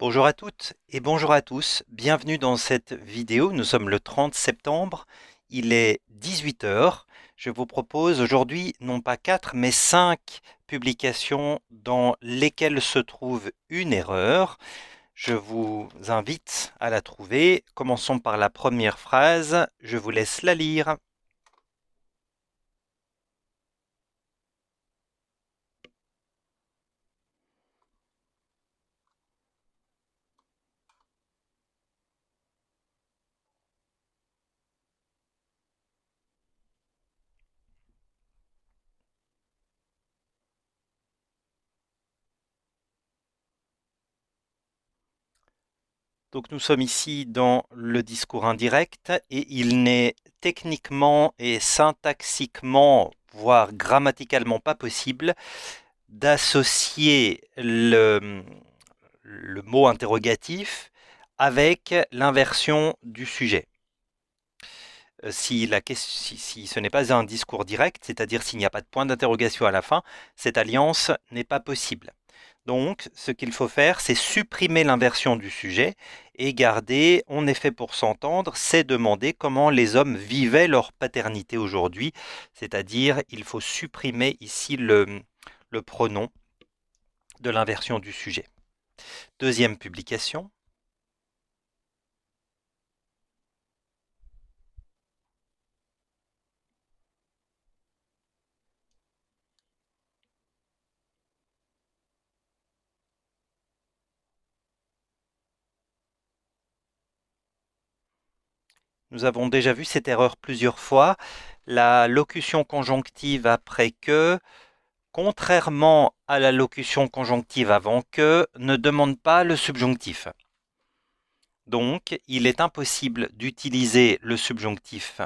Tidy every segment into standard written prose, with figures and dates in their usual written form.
Bonjour à toutes et bonjour à tous, bienvenue dans cette vidéo. Nous sommes le 30 septembre, il est 18 heures. Je vous propose aujourd'hui non pas 4 mais 5 publications dans lesquelles se trouve une erreur. Je vous invite à la trouver. Commençons par la première phrase, je vous laisse la lire. Donc nous sommes ici dans le discours indirect et il n'est techniquement et syntaxiquement, voire grammaticalement pas possible d'associer le mot interrogatif avec l'inversion du sujet. Si ce n'est pas un discours direct, c'est-à-dire s'il n'y a pas de point d'interrogation à la fin, cette alliance n'est pas possible. Donc, ce qu'il faut faire, c'est supprimer l'inversion du sujet et garder on est fait pour s'entendre, c'est demander comment les hommes vivaient leur paternité aujourd'hui, c'est-à-dire il faut supprimer ici le pronom de l'inversion du sujet. Deuxième publication. Nous avons déjà vu cette erreur plusieurs fois. La locution conjonctive après que, contrairement à la locution conjonctive avant que, ne demande pas le subjonctif. Donc, il est impossible d'utiliser le subjonctif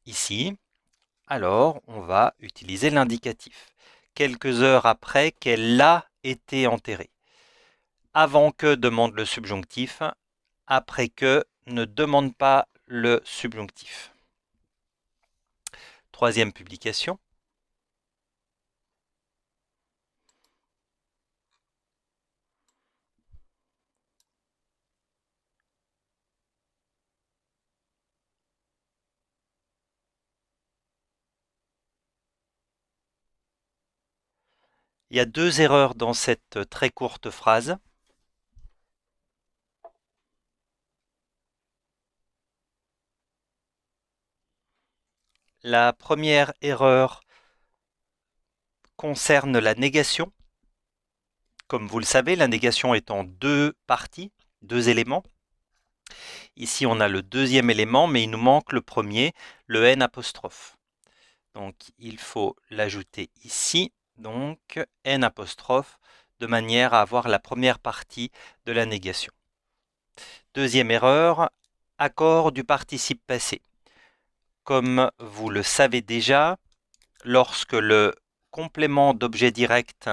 ici. Alors, on va utiliser l'indicatif. Quelques heures après qu'elle a été enterrée. Avant que demande le subjonctif, après que ne demande pas le subjonctif. Troisième publication. Il y a deux erreurs dans cette très courte phrase. La première erreur concerne la négation. Comme vous le savez, la négation est en deux parties, deux éléments. Ici, on a le deuxième élément, mais il nous manque le premier, le N apostrophe. Donc, il faut l'ajouter ici, donc N apostrophe, de manière à avoir la première partie de la négation. Deuxième erreur, accord du participe passé. Comme vous le savez déjà, lorsque le complément d'objet direct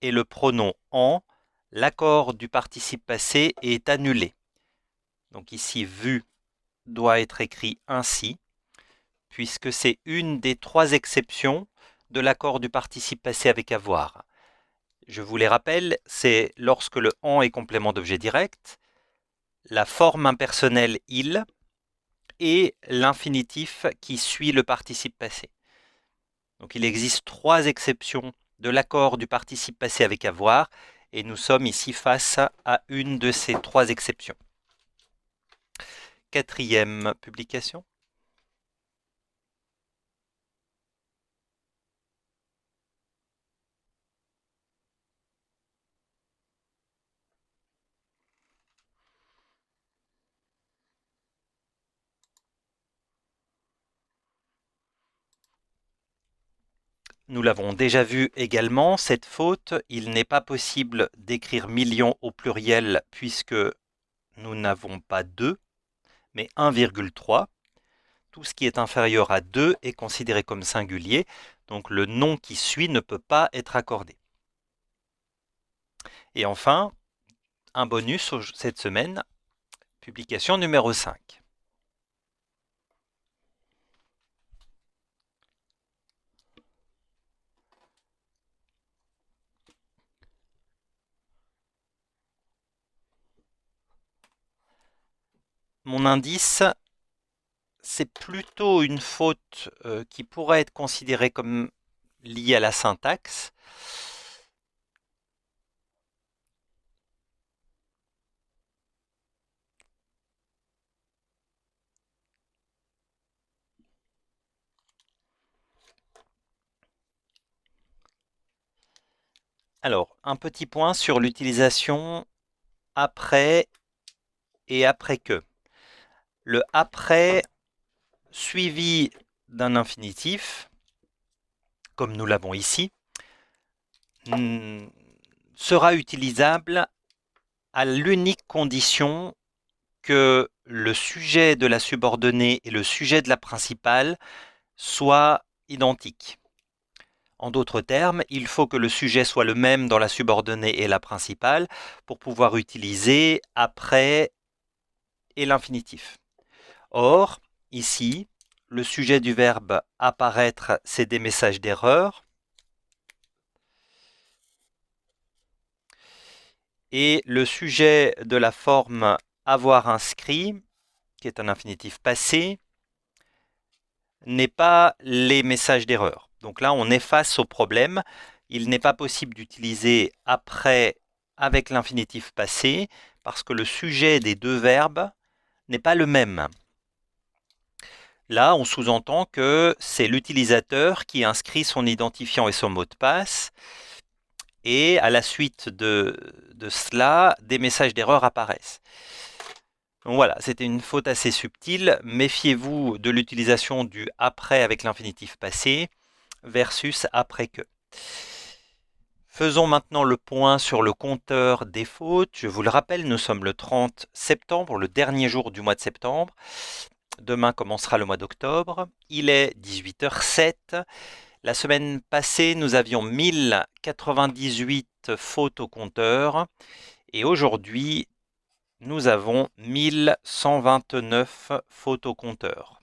est le pronom en, l'accord du participe passé est annulé. Donc ici, vu doit être écrit ainsi, puisque c'est une des trois exceptions de l'accord du participe passé avec avoir. Je vous les rappelle, c'est lorsque le en est complément d'objet direct, la forme impersonnelle il et l'infinitif qui suit le participe passé. Donc il existe trois exceptions de l'accord du participe passé avec avoir, et nous sommes ici face à une de ces trois exceptions. Quatrième publication. Nous l'avons déjà vu également, cette faute, il n'est pas possible d'écrire million au pluriel puisque nous n'avons pas 2, mais 1,3. Tout ce qui est inférieur à 2 est considéré comme singulier, donc le nom qui suit ne peut pas être accordé. Et enfin, un bonus cette semaine, publication numéro 5. mon indice, c'est plutôt une faute qui pourrait être considérée comme liée à la syntaxe. Alors, un petit point sur l'utilisation après et après que. Le après suivi d'un infinitif, comme nous l'avons ici, sera utilisable à l'unique condition que le sujet de la subordonnée et le sujet de la principale soient identiques. En d'autres termes, il faut que le sujet soit le même dans la subordonnée et la principale pour pouvoir utiliser après et l'infinitif. Or, ici, le sujet du verbe apparaître, c'est des messages d'erreur. Et le sujet de la forme avoir inscrit, qui est un infinitif passé, n'est pas les messages d'erreur. Donc là, on est face au problème. Il n'est pas possible d'utiliser après avec l'infinitif passé parce que le sujet des deux verbes n'est pas le même. Là, on sous-entend que c'est l'utilisateur qui inscrit son identifiant et son mot de passe et à la suite de cela, des messages d'erreur apparaissent. Donc voilà, c'était une faute assez subtile. Méfiez-vous de l'utilisation du après avec l'infinitif passé versus après que. Faisons maintenant le point sur le compteur des fautes. Je vous le rappelle, nous sommes le 30 septembre, le dernier jour du mois de septembre. Demain commencera le mois d'octobre. Il est 18h07. La semaine passée, nous avions 1098 fautes au compteur. Et aujourd'hui, nous avons 1129 fautes au compteur.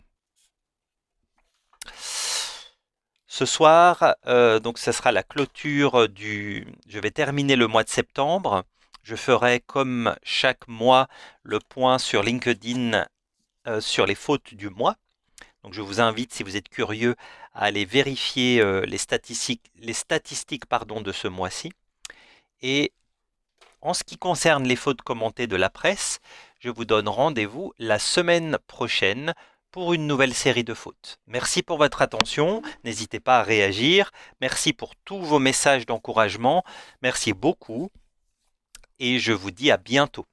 Ce soir, donc ce sera la clôture je vais terminer le mois de septembre. Je ferai comme chaque mois le point sur LinkedIn sur les fautes du mois. Donc je vous invite, si vous êtes curieux, à aller vérifier les statistiques de ce mois-ci. Et en ce qui concerne les fautes commentées de la presse, je vous donne rendez-vous la semaine prochaine pour une nouvelle série de fautes. Merci pour votre attention, n'hésitez pas à réagir. Merci pour tous vos messages d'encouragement. Merci beaucoup et je vous dis à bientôt.